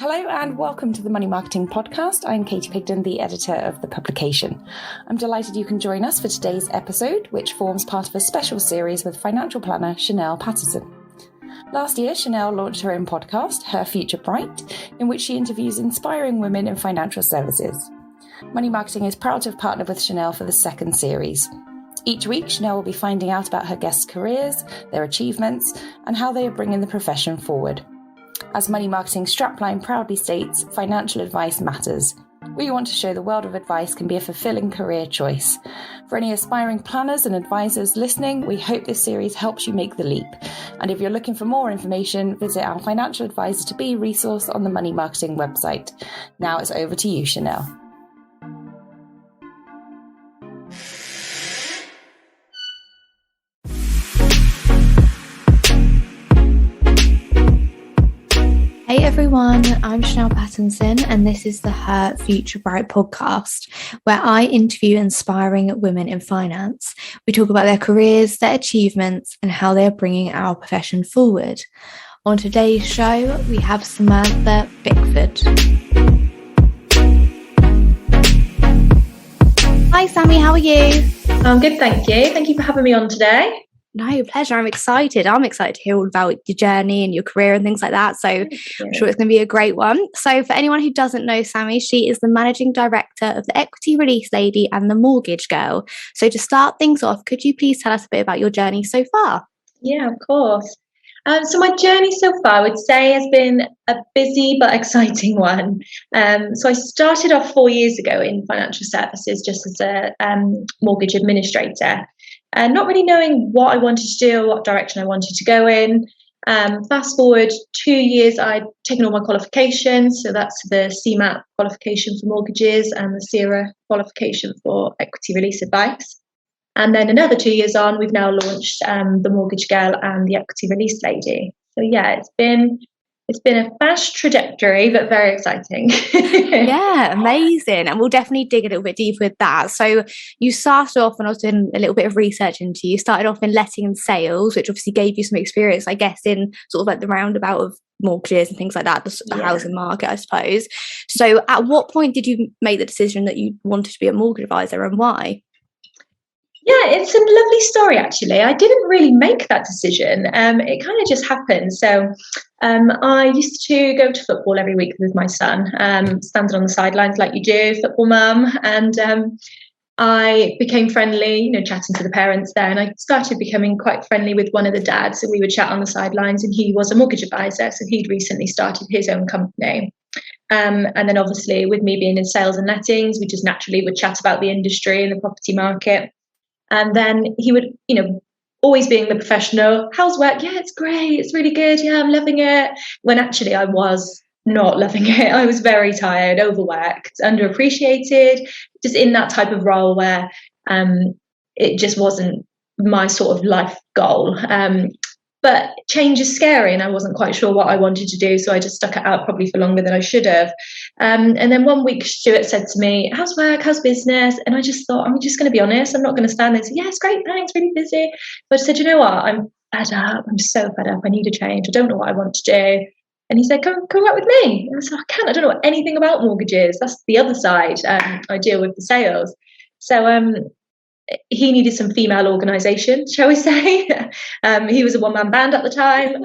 Hello and welcome to the Money Marketing Podcast. I'm Katie Pigden, the editor of the publication. I'm delighted you can join us for today's episode, which forms part of a special series with financial planner Chanelle Pattinson. Last year, Chanelle launched her own podcast, Her Future Bright, in which she interviews inspiring women in financial services. Money Marketing is proud to have partnered with Chanelle for the second series. Each week, Chanelle will be finding out about her guests' careers, their achievements, and how they are bringing the profession forward. As Money Marketing strapline proudly states, financial advice matters. We want to show the world of advice can be a fulfilling career choice. For any aspiring planners and advisors listening, we hope this series helps you make the leap. And if you're looking for more information, visit our Financial Advisor to Be resource on the Money Marketing website. Now it's over to you, Chanelle. Hey everyone, I'm Chanelle Pattinson and this is the Her Future Bright podcast, where I interview inspiring women in finance. We talk about their careers, their achievements, and how they are bringing our profession forward. On today's show, we have Samantha Bickford. Hi Sammy, how are you? I'm good, thank you. Thank you for having me on today. No, pleasure. I'm excited to hear all about your journey and your career and things like that. So I'm sure it's going to be a great one. So for anyone who doesn't know Sammy, she is the managing director of the Equity Release Lady and the Mortgage Girl. So to start things off, could you please tell us a bit about your journey so far? Yeah, of course. So my journey so far, I would say, has been a busy but exciting one. So I started off 4 years ago in financial services just as a mortgage administrator. Not really knowing what I wanted to do, what direction I wanted to go in. Fast forward 2 years, I'd taken all my qualifications. So that's the CMAP qualification for mortgages and the CIRA qualification for equity release advice. And then another 2 years on, we've now launched the Mortgage Girl and the Equity Release Lady. So yeah, it's been a fast trajectory, but very exciting. Yeah, amazing. And we'll definitely dig a little bit deeper with that. So you started off, and I was doing a little bit of research into you, started off in letting and sales, which obviously gave you some experience, I guess, in sort of like the roundabout of mortgages and things like that, the housing market, I suppose. So at what point did you make the decision that you wanted to be a mortgage advisor, and why? Yeah, it's a lovely story, actually. I didn't really make that decision. It kind of just happened. So I used to go to football every week with my son, standing on the sidelines like you do, football mum. And I became friendly, chatting to the parents there. And I started becoming quite friendly with one of the dads. So we would chat on the sidelines, and he was a mortgage advisor. So he'd recently started his own company. And then obviously with me being in sales and lettings, we just naturally would chat about the industry and the property market. And then he would, always being the professional, how's work? Yeah, it's great. It's really good. Yeah, I'm loving it. When actually I was not loving it. I was very tired, overworked, underappreciated, just in that type of role where it just wasn't my sort of life goal. But change is scary, and I wasn't quite sure what I wanted to do, so I just stuck it out probably for longer than I should have. And then one week, Stuart said to me, how's work, how's business? And I just thought, I'm just going to be honest. I'm not going to stand there and say, yeah, it's great, thanks, really busy. But I said, you know what, I'm fed up. I'm so fed up. I need a change. I don't know what I want to do. And he said, come work with me. And I said, I don't know anything about mortgages. That's the other side. I deal with the sales. So he needed some female organisation, shall we say. He was a one-man band at the time.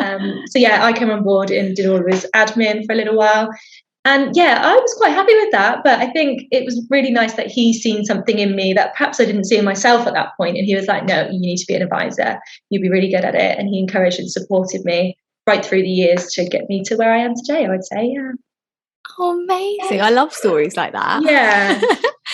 So yeah, I came on board and did all of his admin for a little while. And yeah, I was quite happy with that. But I think it was really nice that he seen something in me that perhaps I didn't see in myself at that point. And he was like, no, you need to be an advisor. You'll be really good at it. And he encouraged and supported me right through the years to get me to where I am today, I would say, yeah. Oh, amazing. I love stories like that. Yeah.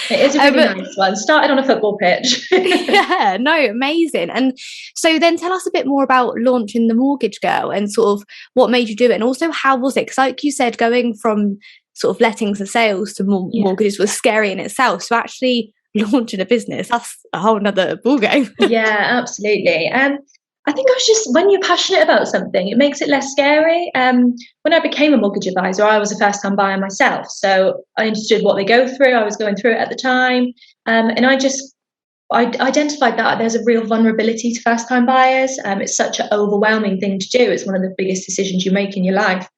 It is a really nice one. Started on a football pitch. Yeah, no, amazing. And so then tell us a bit more about launching the Mortgage Girl and sort of what made you do it. And also, how was it? Because like you said, going from sort of lettings and sales to mortgages was scary in itself. So actually launching a business, that's a whole nother ballgame. Yeah, absolutely. I think when you're passionate about something, it makes it less scary. When I became a mortgage advisor, I was a first-time buyer myself. So I understood what they go through. I was going through it at the time. And I identified that there's a real vulnerability to first-time buyers. It's such an overwhelming thing to do. It's one of the biggest decisions you make in your life.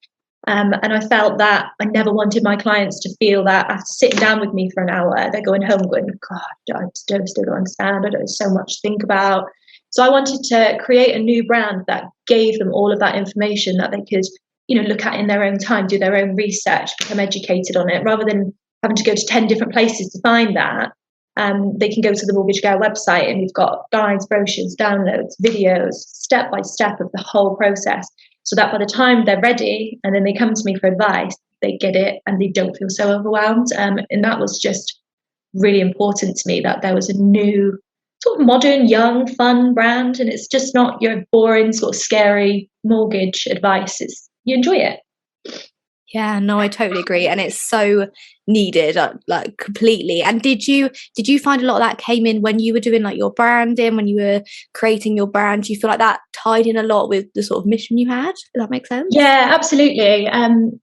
And I felt that I never wanted my clients to feel that after sitting down with me for an hour, they're going home going, God, I still don't understand. I don't so much to think about. So I wanted to create a new brand that gave them all of that information that they could, look at in their own time, do their own research, become educated on it, rather than having to go to 10 different places to find that. They can go to the Mortgage Girl website, and we've got guides, brochures, downloads, videos, step by step of the whole process, so that by the time they're ready and then they come to me for advice, they get it and they don't feel so overwhelmed. And that was just really important to me, that there was a new sort of modern, young, fun brand, and it's just not your boring sort of scary mortgage advice. You enjoy it. Yeah, no, I totally agree, and it's so needed, like completely. And did you find a lot of that came in when you were doing like your branding, when you were creating your brand? Do you feel like that tied in a lot with the sort of mission you had? Does that make sense? Yeah, absolutely.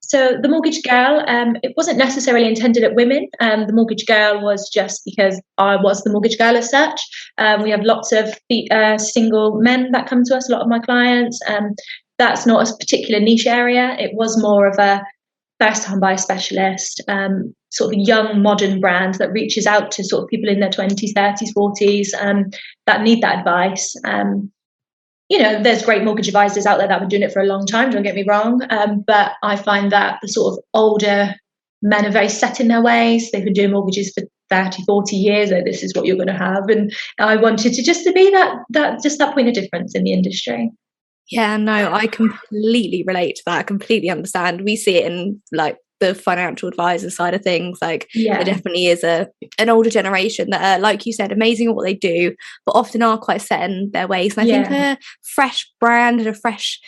So the Mortgage Girl, it wasn't necessarily intended at women. The Mortgage Girl was just because I was the Mortgage Girl as such. We have lots of single men that come to us, a lot of my clients. That's not a particular niche area. It was more of a first-time buyer specialist, sort of young, modern brand that reaches out to sort of people in their 20s, 30s, 40s that need that advice. There's great mortgage advisors out there that have been doing it for a long time, don't get me wrong, but I find that the sort of older men are very set in their ways. They've been doing mortgages for 30, 40 years, like, this is what you're going to have. And I wanted to just to be that point of difference in the industry. Yeah, no, I completely relate to that. I completely understand. We see it in like the financial advisor side of things. Like, there definitely is an older generation that are, like you said, amazing at what they do, but often are quite set in their ways. And I think a fresh brand and a fresh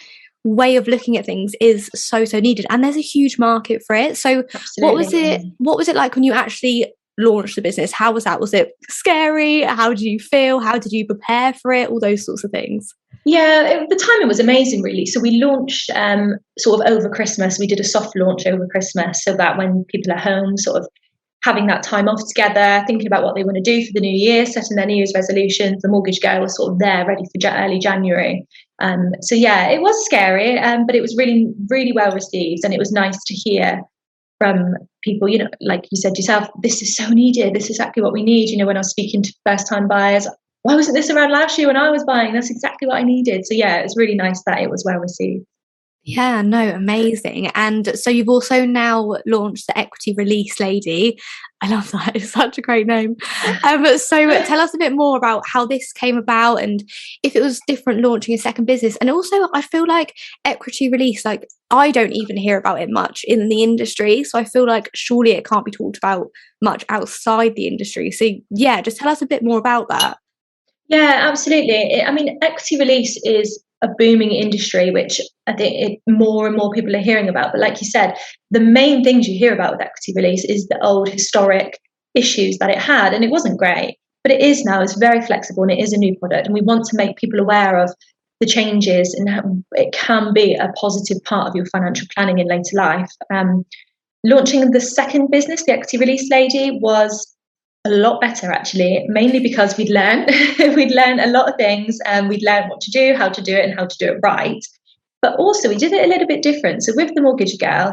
way of looking at things is so needed. And there's a huge market for it. So Absolutely. what was it like when you actually launched the business? How was that? Was it scary? How did you feel? How did you prepare for it? All those sorts of things. Yeah, the timing was amazing, really. So we launched sort of over Christmas. We did a soft launch over Christmas, so that when people are home, sort of having that time off together, thinking about what they want to do for the new year, setting their New Year's resolutions, the Mortgage Girl was sort of there, ready for early January. So yeah, it was scary, but it was really, really well received, and it was nice to hear from people, like you said yourself, this is so needed. This is exactly what we need. When I was speaking to first-time buyers, why wasn't this around last year when I was buying? That's exactly what I needed. So yeah, it was really nice that it was well received. Yeah, no, amazing. And so you've also now launched the Equity Release Lady. I love that. It's such a great name. So tell us a bit more about how this came about, and if it was different launching a second business. And also, I feel like equity release, like, I don't even hear about it much in the industry. So I feel like surely it can't be talked about much outside the industry. So yeah, just tell us a bit more about that. Yeah, absolutely. I mean, equity release is a booming industry, which I think more and more people are hearing about. But like you said, the main things you hear about with equity release is the old historic issues that it had, and it wasn't great. But it is now. It's very flexible, and it is a new product. And we want to make people aware of the changes and how it can be a positive part of your financial planning in later life. Launching the second business, the Equity Release Lady, was a lot better, actually, mainly because we'd learned a lot of things, and we'd learned what to do, how to do it, and how to do it right. But also we did it a little bit different. So with the Mortgage Girl,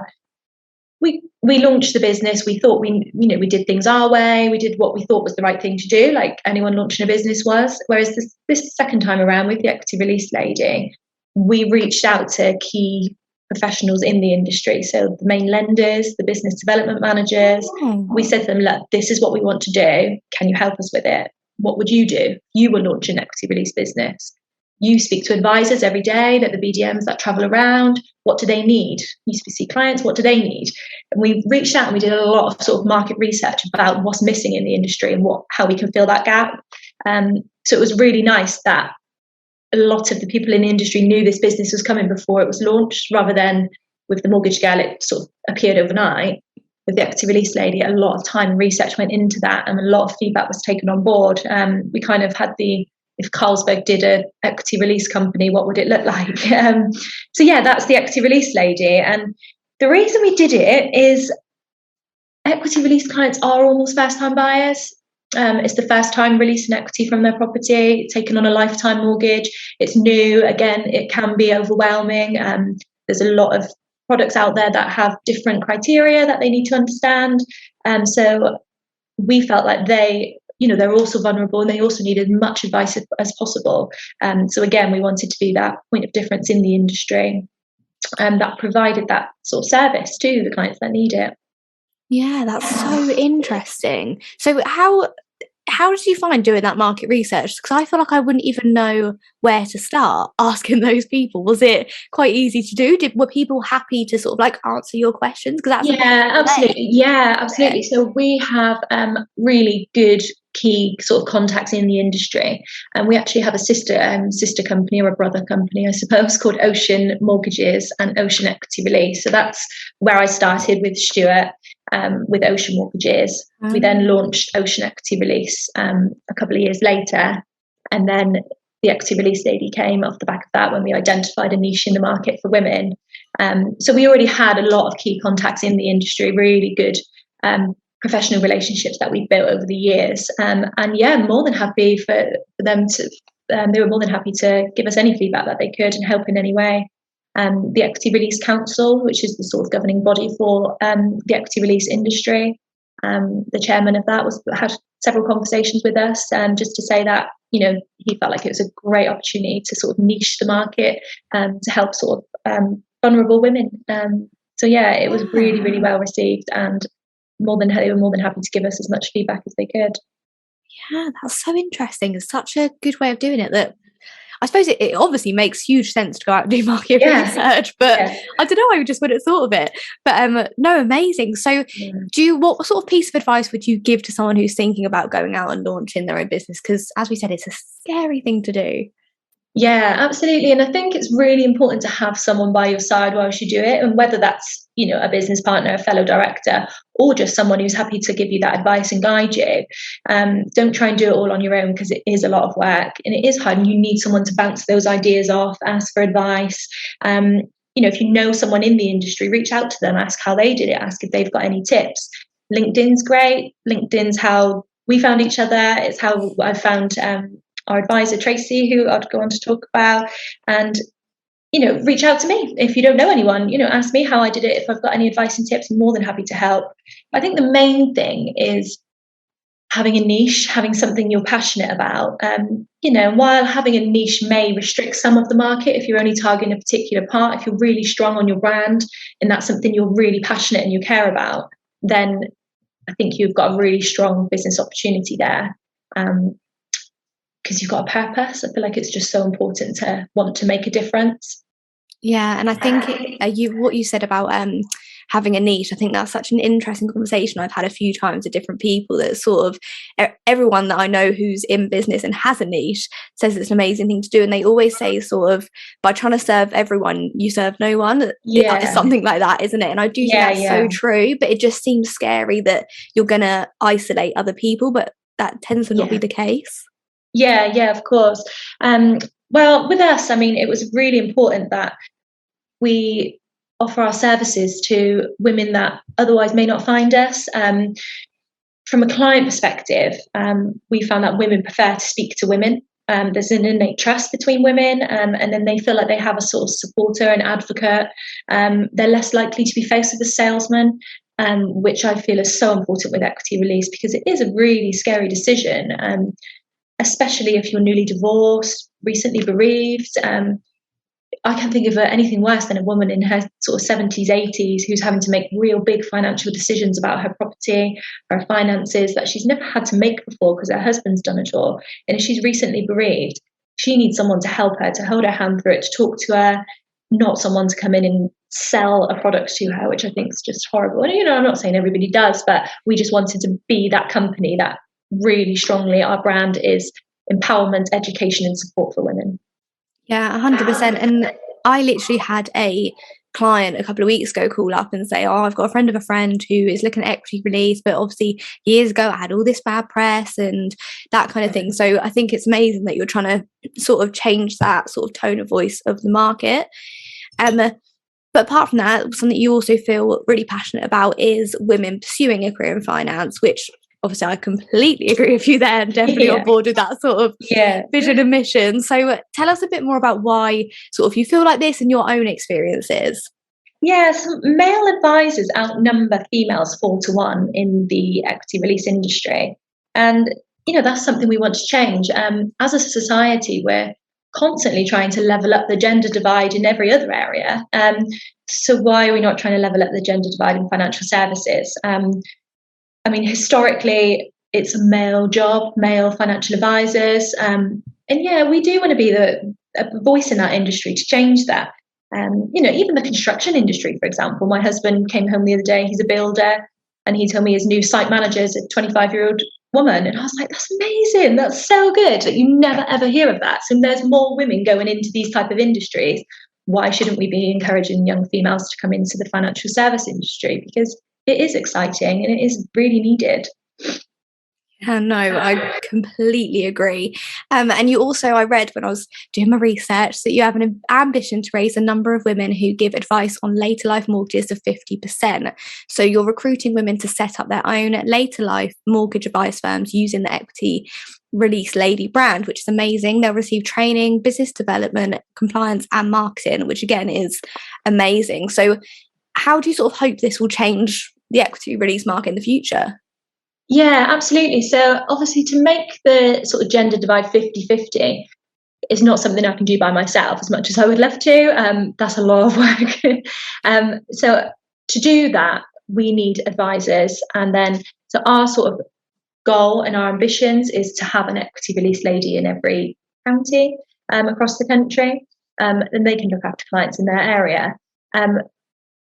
we launched the business. We thought we did things our way. We did what we thought was the right thing to do, like anyone launching a business was. Whereas this second time around with the Equity Release Lady, we reached out to key professionals in the industry, so the main lenders, the business development managers. We said to them, look, this is what we want to do. Can you help us with it? What would you do? You will launch an equity release business. You speak to advisors every day, that the BDMs that travel around. What do they need? You see clients, what do they need? And we reached out and we did a lot of sort of market research about what's missing in the industry and how we can fill that gap. So it was really nice that a lot of the people in the industry knew this business was coming before it was launched, rather than with the Mortgage Girl, it sort of appeared overnight. With the Equity Release Lady, a lot of time and research went into that, and a lot of feedback was taken on board. We kind of had if Carlsberg did an equity release company, what would it look like? So yeah, that's the Equity Release Lady. And the reason we did it is equity release clients are almost first-time buyers. It's the first time releasing equity from their property, taking on a lifetime mortgage. It's new. Again, it can be overwhelming. There's a lot of products out there that have different criteria that they need to understand. So we felt like they're also vulnerable and they also needed much advice as possible. So again, we wanted to be that point of difference in the industry that provided that sort of service to the clients that need it. Yeah, that's so interesting. So how did you find doing that market research? Because I feel like I wouldn't even know where to start asking those people. Was it quite easy to do? Were people happy to sort of like answer your questions? Because that's absolutely. Yeah, absolutely. So we have really good key sort of contacts in the industry, and we actually have a sister company, or a brother company, I suppose, called Ocean Mortgages and Ocean Equity Release. So that's where I started with Stuart. With Ocean Mortgages. We then launched Ocean Equity Release a couple of years later, and then the Equity Release lady came off the back of that when we identified a niche in the market for women. So we already had a lot of key contacts in the industry, really good professional relationships that we've built over the years. More than happy for them to, they were more than happy to give us any feedback that they could and help in any way. The Equity Release Council, which is the sort of governing body for the equity release industry. The chairman of that had several conversations with us, just to say that he felt like it was a great opportunity to sort of niche the market to help sort of vulnerable women. It was really, really well received, and they were more than happy to give us as much feedback as they could. Yeah, that's so interesting. It's such a good way of doing it that I suppose it obviously makes huge sense to go out and do market research, but I don't know, I just wouldn't have thought of it. But no, amazing. So what sort of piece of advice would you give to someone who's thinking about going out and launching their own business? Because as we said, it's a scary thing to do. Yeah, absolutely. And I think it's really important to have someone by your side whilst you do it. And whether that's, a business partner, a fellow director, or just someone who's happy to give you that advice and guide you. Don't try and do it all on your own, because it is a lot of work and it is hard, and you need someone to bounce those ideas off, ask for advice. If you know someone in the industry, reach out to them, ask how they did it, ask if they've got any tips. LinkedIn's great. LinkedIn's how we found each other. It's how I found our advisor, Tracy, who I'd go on to talk about. And reach out to me if you don't know anyone. Ask me how I did it. If I've got any advice and tips, I'm more than happy to help. I think the main thing is having a niche, having something you're passionate about. While having a niche may restrict some of the market, if you're only targeting a particular part, if you're really strong on your brand and that's something you're really passionate and you care about, then I think you've got a really strong business opportunity there. Because you've got a purpose. I feel like it's just so important to want to make a difference. Yeah, and I think what you said about having a niche, I think that's such an interesting conversation I've had a few times with different people, that sort of everyone that I know who's in business and has a niche says it's an amazing thing to do, and they always say sort of, by trying to serve everyone, you serve no one. It's something like that, isn't it? And I do think that's so true, but it just seems scary that you're going to isolate other people, but that tends to not be the case. Yeah, of course. Well, with us, it was really important that we offer our services to women that otherwise may not find us. From a client perspective, we found that women prefer to speak to women. There's an innate trust between women, and then they feel like they have a sort of supporter and advocate. They're less likely to be faced with a salesman, which I feel is so important with equity release, because it is a really scary decision. Especially if you're newly divorced, recently bereaved. I can't think of anything worse than a woman in her sort of 70s, 80s who's having to make real big financial decisions about her property, her finances, that she's never had to make before because her husband's done it all. And if she's recently bereaved, she needs someone to help her, to hold her hand through it, to talk to her, not someone to come in and sell a product to her, which I think is just horrible. And, I'm not saying everybody does, but we just wanted to be that company that really strongly, our brand is empowerment, education and support for women. Yeah, 100%. And I literally had a client a couple of weeks ago call up and say, I've got a friend of a friend who is looking at equity release, but obviously years ago I had all this bad press and that kind of thing. So I think it's amazing that you're trying to sort of change that sort of tone of voice of the market. But apart from that, something you also feel really passionate about is women pursuing a career in finance, which obviously I completely agree with you there, and definitely on board with that sort of vision and mission. So tell us a bit more about why sort of you feel like this and your own experiences. Yes, male advisors outnumber females 4-1 in the equity release industry. And, that's something we want to change. As a society, we're constantly trying to level up the gender divide in every other area. So why are we not trying to level up the gender divide in financial services? Historically, it's a male job, male financial advisors. And yeah, we do want to be a voice in that industry to change that. Even the construction industry, for example. My husband came home the other day, he's a builder, and he told me his new site manager is a 25-year-old woman. And I was like, that's amazing. That's so good. Like, you never, ever hear of that. So there's more women going into these type of industries. Why shouldn't we be encouraging young females to come into the financial service industry? Because it is exciting and it is really needed. No, I completely agree. And you also, I read when I was doing my research that you have an ambition to raise the number of women who give advice on later life mortgages to 50%. So you're recruiting women to set up their own later life mortgage advice firms using the Equity Release Lady brand, which is amazing. They'll receive training, business development, compliance and marketing, which again is amazing. So how do you sort of hope this will change the equity release market in the future? Yeah, absolutely. So obviously to make the sort of gender divide 50-50 is not something I can do by myself as much as I would love to. That's a lot of work. So to do that, we need advisors. And then, so our sort of goal and our ambitions is to have an equity release lady in every county across the country. And they can look after clients in their area.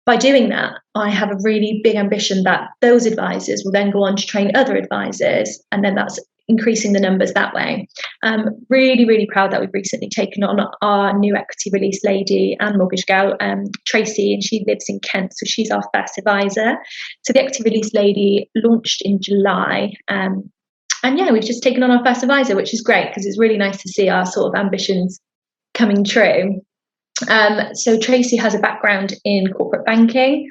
By doing that, I have a really big ambition that those advisors will then go on to train other advisors, and then that's increasing the numbers that way. Really, really proud that we've recently taken on our new equity release lady and mortgage girl, Tracy, and she lives in Kent, so she's our first advisor. So the equity release lady launched in July, and yeah, we've just taken on our first advisor, which is great because it's really nice to see our sort of ambitions coming true. So Tracy has a background in corporate banking.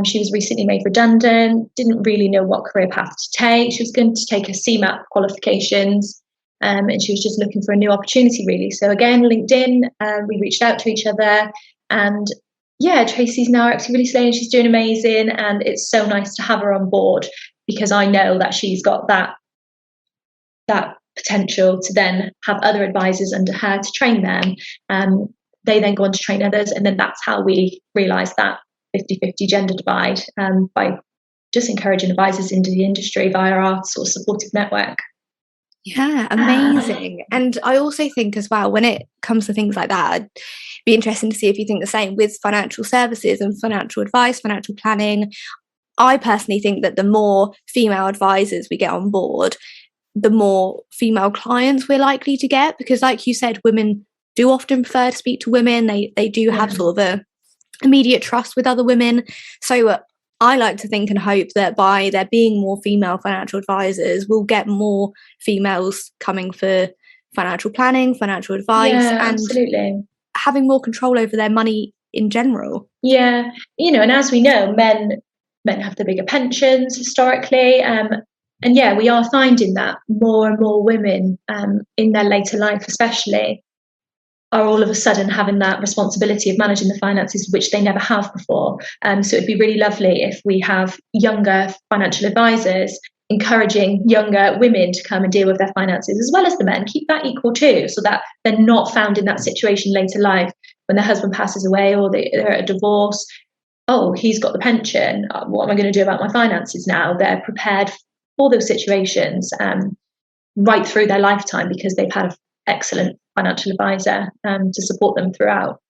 She was recently made redundant, didn't really know what career path to take. She was going to take her CMAP qualifications, and she was just looking for a new opportunity, really. So again, LinkedIn, we reached out to each other, and yeah, Tracy's now actually really saying she's doing amazing, and it's so nice to have her on board because I know that she's got that potential to then have other advisors under her to train them. They then go on to train others, and then that's how we realise that 50-50 gender divide, by just encouraging advisors into the industry via our sort of supportive network. Yeah, amazing. And I also think as well, when it comes to things like that, it'd be interesting to see if you think the same with financial services and financial advice, financial planning. I personally think that the more female advisors we get on board, the more female clients we're likely to get, because like you said, women do often prefer to speak to women. They do have sort of a immediate trust with other women. So I like to think and hope that by there being more female financial advisors, we'll get more females coming for financial planning, financial advice, and absolutely having more control over their money in general. Yeah, and as we know, men have the bigger pensions historically. And yeah, we are finding that more and more women in their later life especially are all of a sudden having that responsibility of managing the finances, which they never have before. So it'd be really lovely if we have younger financial advisors encouraging younger women to come and deal with their finances as well as the men. Keep that equal too, so that they're not found in that situation later life when their husband passes away or they're at a divorce. Oh, he's got the pension. What am I going to do about my finances now? They're prepared for those situations right through their lifetime because they've had an excellent financial advisor to support them throughout.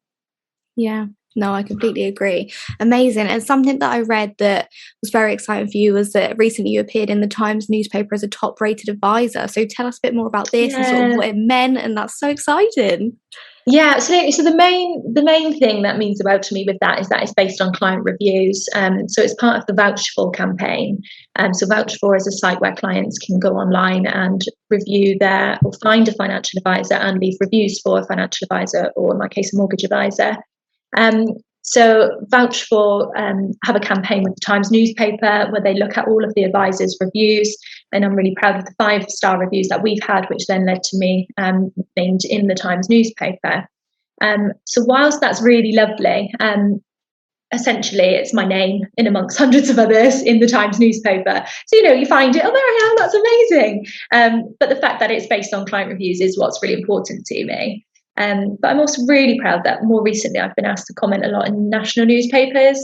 Yeah, no, I completely agree. Amazing. And something that I read that was very exciting for you was that recently you appeared in the Times newspaper as a top rated advisor. So tell us a bit more about this and sort of what it meant. And that's so exciting. Yeah, absolutely. So the main thing that means about to me with that is that it's based on client reviews. So it's part of the Vouch For campaign. So Vouch For is a site where clients can go online and review or find a financial advisor and leave reviews for a financial advisor, or in my case, a mortgage advisor. So Vouch For have a campaign with the Times newspaper where they look at all of the advisors' reviews, and I'm really proud of the 5-star reviews that we've had, which then led to me named in the Times newspaper. So whilst that's really lovely, essentially it's my name in amongst hundreds of others in the Times newspaper. So, you find it, oh, there I am, that's amazing. But the fact that it's based on client reviews is what's really important to me. But I'm also really proud that more recently I've been asked to comment a lot in national newspapers,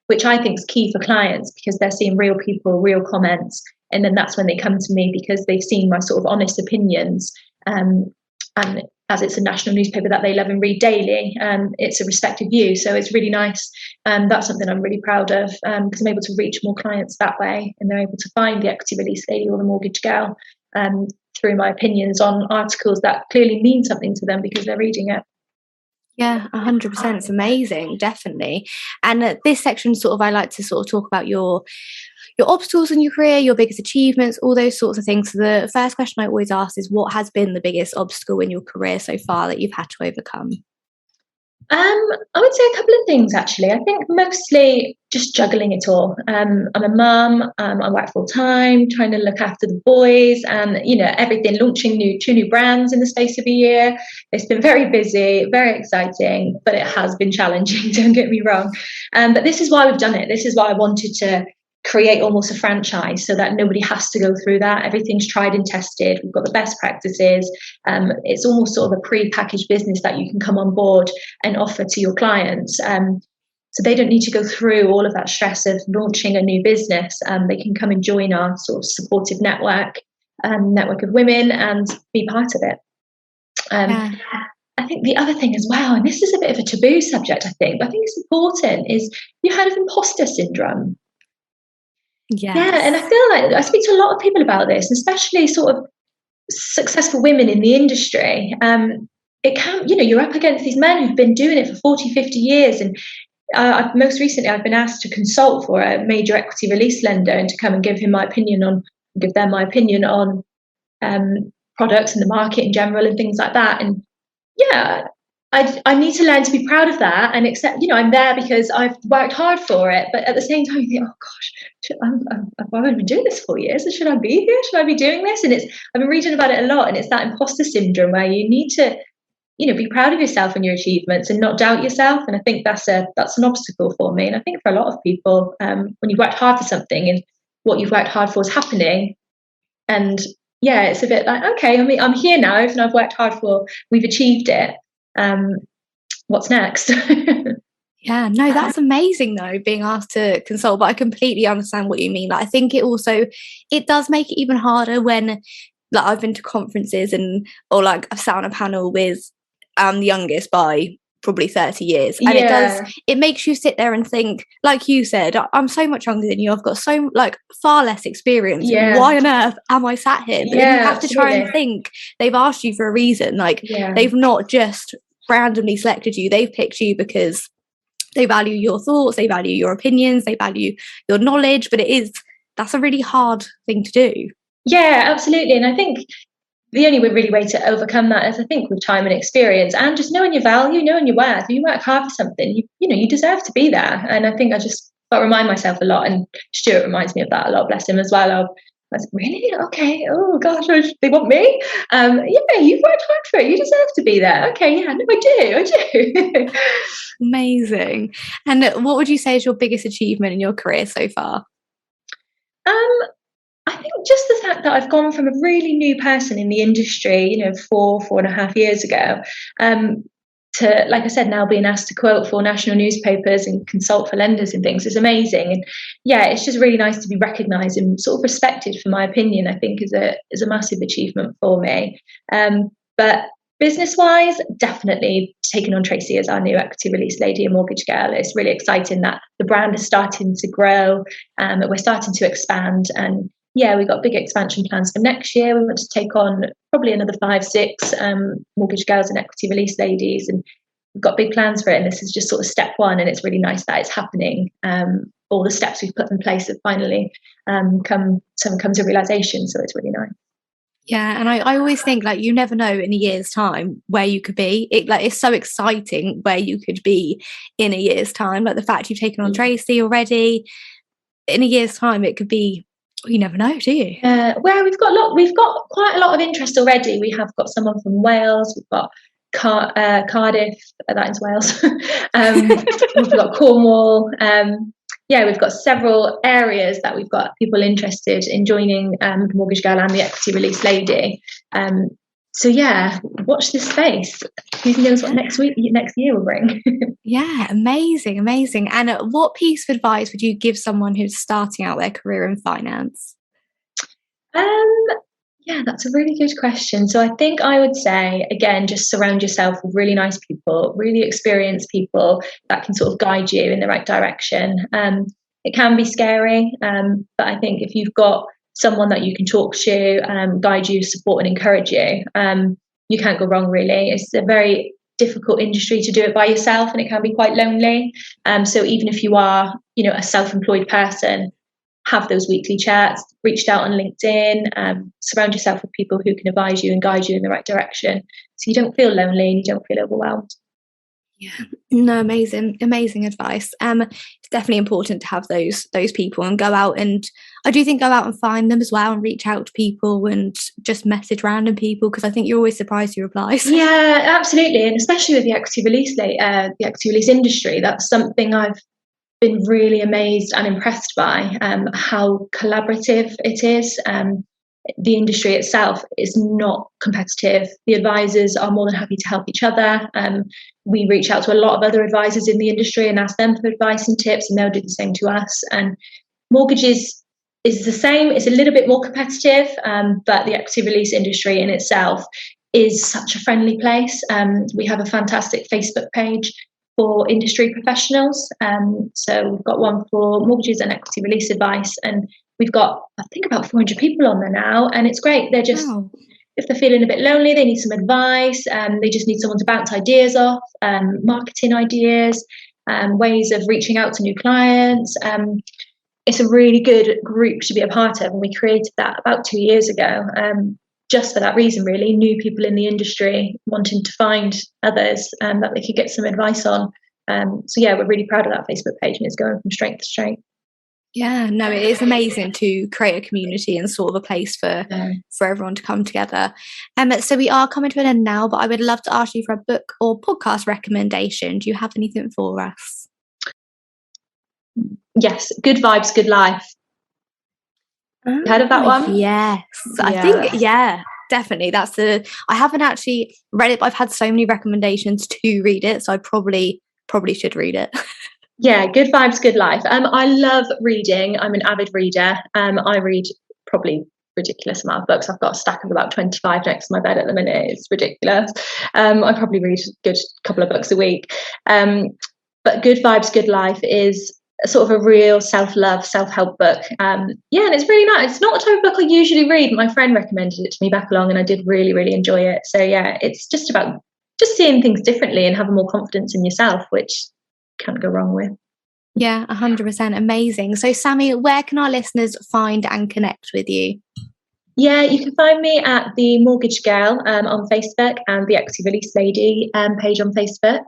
which I think is key for clients because they're seeing real people, real comments. And then that's when they come to me because they've seen my sort of honest opinions. And as it's a national newspaper that they love and read daily, it's a respected view. So it's really nice. That's something I'm really proud of because I'm able to reach more clients that way, and they're able to find the equity release lady or the mortgage girl through my opinions on articles that clearly mean something to them because they're reading it. Yeah, 100%. It's amazing, definitely. And this section sort of, I like to sort of talk about your obstacles in your career, your biggest achievements, all those sorts of things. So the first question I always ask is, what has been the biggest obstacle in your career so far that you've had to overcome? I would say a couple of things, actually. I think mostly just juggling it all. I'm a mum, I work full time, trying to look after the boys and, everything, launching two new brands in the space of a year. It's been very busy, very exciting, but it has been challenging, don't get me wrong. But this is why we've done it. This is why I wanted to create almost a franchise so that nobody has to go through that. Everything's tried and tested. We've got the best practices. It's almost sort of a pre-packaged business that you can come on board and offer to your clients. So they don't need to go through all of that stress of launching a new business. They can come and join our sort of supportive network of women and be part of it. I think the other thing as well, and this is a bit of a taboo subject, I think, but I think it's important, is you heard of Imposter Syndrome. Yes. Yeah, and I feel like I speak to a lot of people about this, especially sort of successful women in the industry. It can, you're up against these men who've been doing it for 40, 50 years. And most recently, I've been asked to consult for a major equity release lender and to come and give them my opinion on products in the market in general and things like that. And yeah, I need to learn to be proud of that and accept, I'm there because I've worked hard for it. But at the same time, you think, oh gosh, I've been doing this for years. So should I be here? Should I be doing this? And I've been reading about it a lot. And it's that imposter syndrome where you need to, be proud of yourself and your achievements and not doubt yourself. And I think that's an obstacle for me. And I think for a lot of people, when you've worked hard for something and what you've worked hard for is happening, and yeah, it's a bit like, okay, I'm here now, and I've worked hard for, we've achieved it. What's next? Yeah, no, that's amazing though, being asked to consult, but I completely understand what you mean. Like, I think it does make it even harder when, like, I've been to conferences or like I've sat on a panel with the youngest by probably 30 years, and it makes you sit there and think, like you said, I'm so much younger than you, I've got so far less experience. Why on earth am I sat here? But then you have to try and think they've asked you for a reason. They've not just randomly selected you, they've picked you because they value your thoughts, they value your opinions, they value your knowledge. But that's a really hard thing to do. Yeah, absolutely. And I think the only really way to overcome that is, I think, with time and experience and just knowing your value, knowing your worth. If you work hard for something, you deserve to be there. And I think I just remind myself a lot, and Stuart reminds me of that a lot, bless him as well. I was really, okay, oh gosh, they want me? Yeah, you've worked hard for it, you deserve to be there. Okay, yeah, no, I do. Amazing. And what would you say is your biggest achievement in your career so far? I think just the fact that I've gone from a really new person in the industry, 4.5 years ago, to, like I said, now being asked to quote for national newspapers and consult for lenders and things is amazing. And yeah, it's just really nice to be recognised and sort of respected for my opinion, I think is a massive achievement for me. But business-wise, definitely taking on Tracy as our new equity release lady and mortgage girl. It's really exciting that the brand is starting to grow, that we're starting to expand. And yeah, we've got big expansion plans for next year. We want to take on probably another 5-6 mortgage girls and equity release ladies, and we've got big plans for it. And this is just sort of step one, and it's really nice that it's happening. All the steps we've put in place have finally come to realization, so it's really nice. Yeah, and I always think, like, you never know in a year's time where you could be. It's so exciting where you could be in a year's time. Like the fact you've taken on Tracy already, in a year's time it could be. You never know, do you? Well, we've got quite a lot of interest already. We have got someone from Wales. We've got Cardiff, that is Wales. We've got Cornwall. We've got several areas that we've got people interested in joining the Mortgage Girl and the Equity Release Lady. Watch this space. Who knows what next year will bring? Yeah, amazing. And what piece of advice would you give someone who's starting out their career in finance? Yeah, that's a really good question. So I think I would say, again, just surround yourself with really nice people, really experienced people that can sort of guide you in the right direction. It can be scary, but I think if you've got someone that you can talk to, guide you, support and encourage you, you can't go wrong, really. It's a very difficult industry to do it by yourself, and it can be quite lonely. So even if you are, a self-employed person, have those weekly chats, reached out on LinkedIn, surround yourself with people who can advise you and guide you in the right direction, so you don't feel lonely and you don't feel overwhelmed. Yeah, no, amazing advice. It's definitely important to have those people and go out and find them as well and reach out to people and just message random people, because I think you're always surprised who replies. Yeah, absolutely, and especially with the equity release industry, that's something I've been really amazed and impressed by, how collaborative it is. The industry itself is not competitive. The advisors are more than happy to help each other. We reach out to a lot of other advisors in the industry and ask them for advice and tips, and they'll do the same to us. And mortgages is the same. It's a little bit more competitive, but the equity release industry in itself is such a friendly place. We have a fantastic Facebook page for industry professionals. So we've got one for mortgages and equity release advice, and we've got, I think, about 400 people on there now, and it's great. They're just, if they're feeling a bit lonely, they need some advice, they just need someone to bounce ideas off, marketing ideas, ways of reaching out to new clients. It's a really good group to be a part of, and we created that about 2 years ago, just for that reason, really. New people in the industry wanting to find others that they could get some advice on. We're really proud of that Facebook page, and it's going from strength to strength. Yeah, no, it is amazing to create a community and sort of a place for everyone to come together. So we are coming to an end now, but I would love to ask you for a book or podcast recommendation. Do you have anything for us? Yes, Good Vibes, Good Life. Heard of that one? Yes, I think, definitely. I haven't actually read it, but I've had so many recommendations to read it, so I probably should read it. Yeah, Good Vibes, Good Life. I love reading. I'm an avid reader. I read probably ridiculous amount of books. I've got a stack of about 25 next to my bed at the minute. It's ridiculous. I probably read a good couple of books a week. But Good Vibes, Good Life is sort of a real self-love, self-help book. And it's really nice. It's not the type of book I usually read. My friend recommended it to me back along, and I did really, really enjoy it. So it's just about just seeing things differently and having more confidence in yourself, which can't go wrong with. Yeah, 100%. Amazing. So Sammy, where can our listeners find and connect with you? Yeah, you can find me at the Mortgage Girl on Facebook and the Equity Release Lady page on Facebook.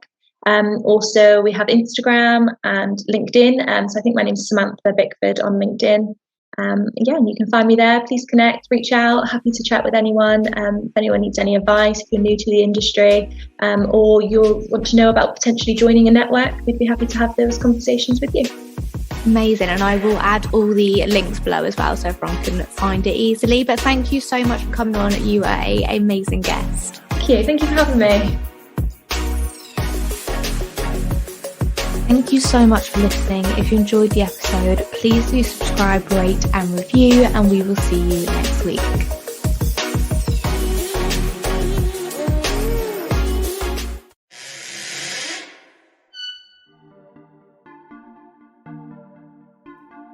Also, we have Instagram and LinkedIn. So I think my name's Samantha Bickford on LinkedIn. And you can find me there. Please connect, reach out. Happy to chat with anyone. If anyone needs any advice, if you're new to the industry, or you want to know about potentially joining a network, we'd be happy to have those conversations with you. Amazing. And I will add all the links below as well, so everyone can find it easily. But thank you so much for coming on. You are an amazing guest. Thank you for having me. Thank you so much for listening. If you enjoyed the episode, please do subscribe, rate and review, and we will see you next week.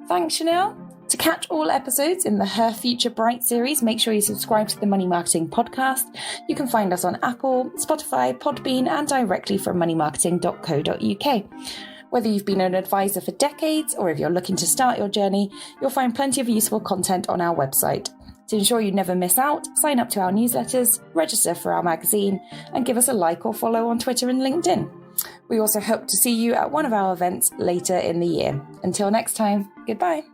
Thanks, Chanelle. To catch all episodes in the Her Future Bright series, make sure you subscribe to the Money Marketing Podcast. You can find us on Apple, Spotify, Podbean, and directly from moneymarketing.co.uk. Whether you've been an advisor for decades or if you're looking to start your journey, you'll find plenty of useful content on our website. To ensure you never miss out, sign up to our newsletters, register for our magazine, and give us a like or follow on Twitter and LinkedIn. We also hope to see you at one of our events later in the year. Until next time, goodbye.